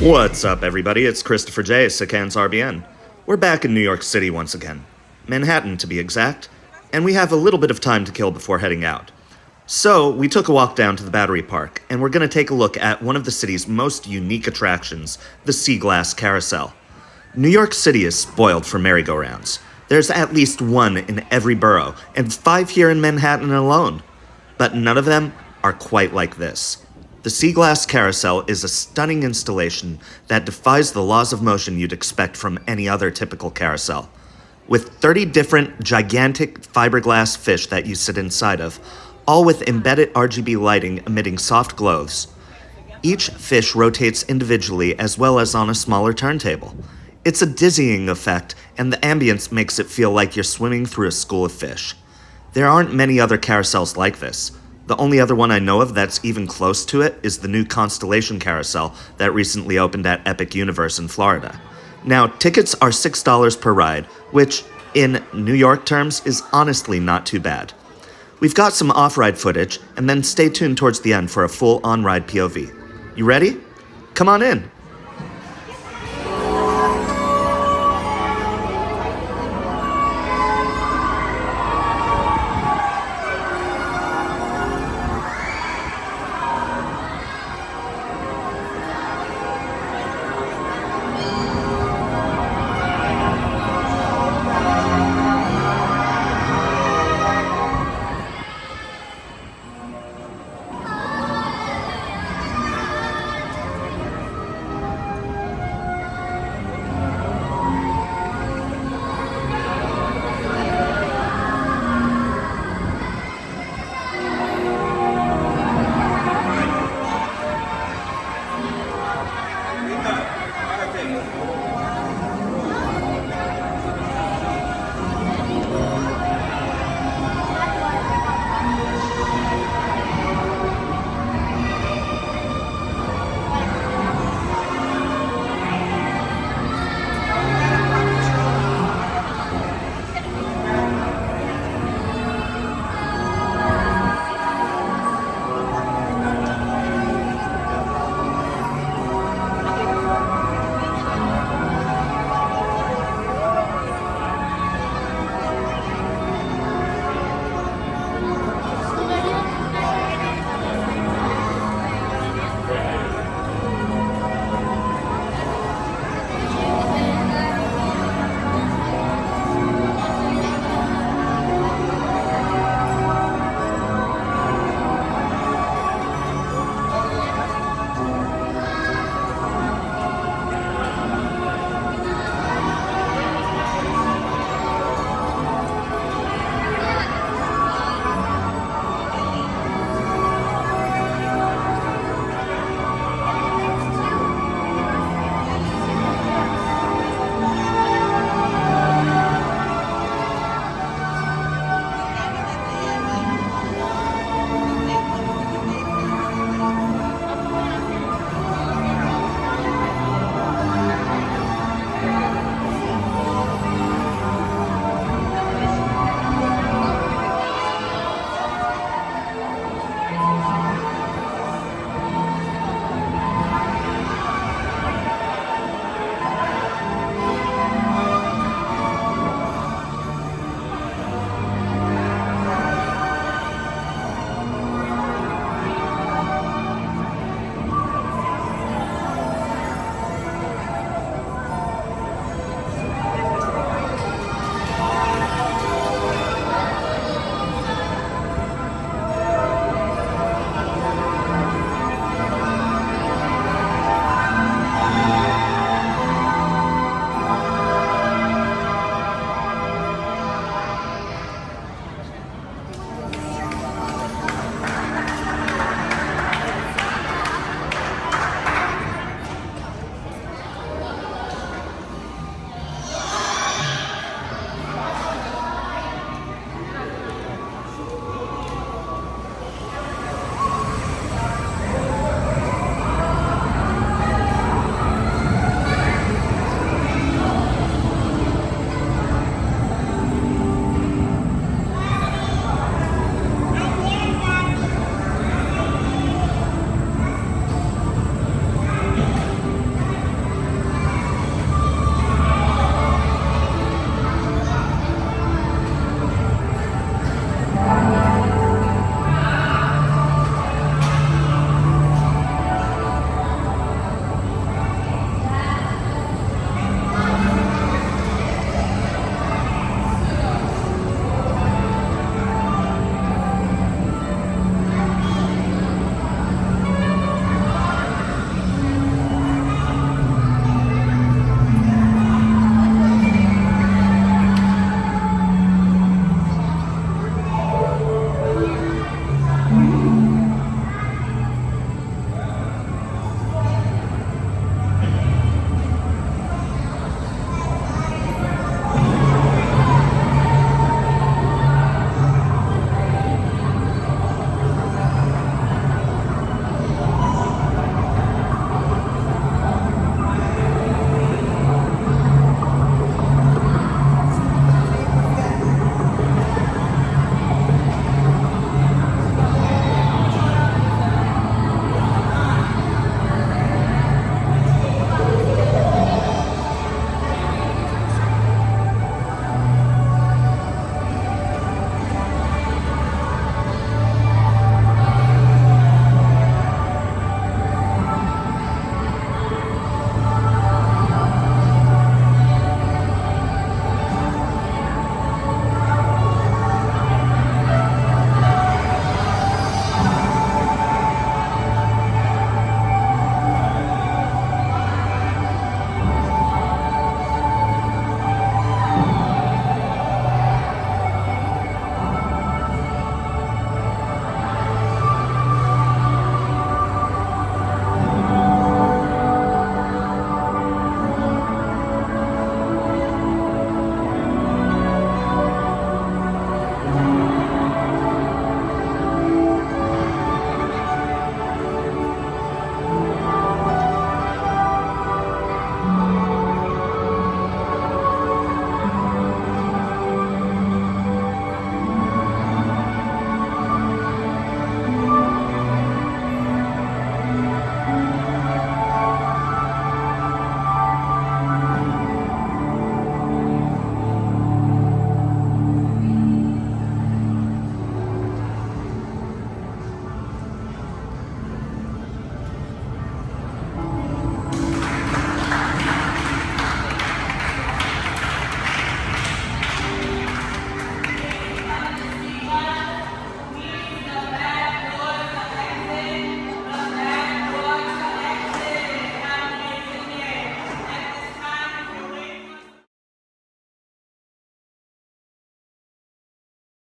What's up, everybody? It's Christopher J. Sikan's RBN. We're back in New York City once again. Manhattan, to be exact. And we have a little bit of time to kill before heading out. So, we took a walk down to the Battery Park, and we're going to take a look at one of the city's most unique attractions, the SeaGlass Carousel. New York City is spoiled for merry-go-rounds. There's at least one in every borough, and 5 here in Manhattan alone. But none of them are quite like this. The SeaGlass Carousel is a stunning installation that defies the laws of motion you'd expect from any other typical carousel. With 30 different gigantic fiberglass fish that you sit inside of, all with embedded RGB lighting emitting soft glows. Each fish rotates individually as well as on a smaller turntable. It's a dizzying effect, and the ambience makes it feel like you're swimming through a school of fish. There aren't many other carousels like this. The only other one I know of that's even close to it is the new Constellation Carousel that recently opened at Epic Universe in Florida. Now, tickets are $6 per ride, which, in New York terms, is honestly not too bad. We've got some off-ride footage, and then stay tuned towards the end for a full on-ride POV. You ready? Come on in!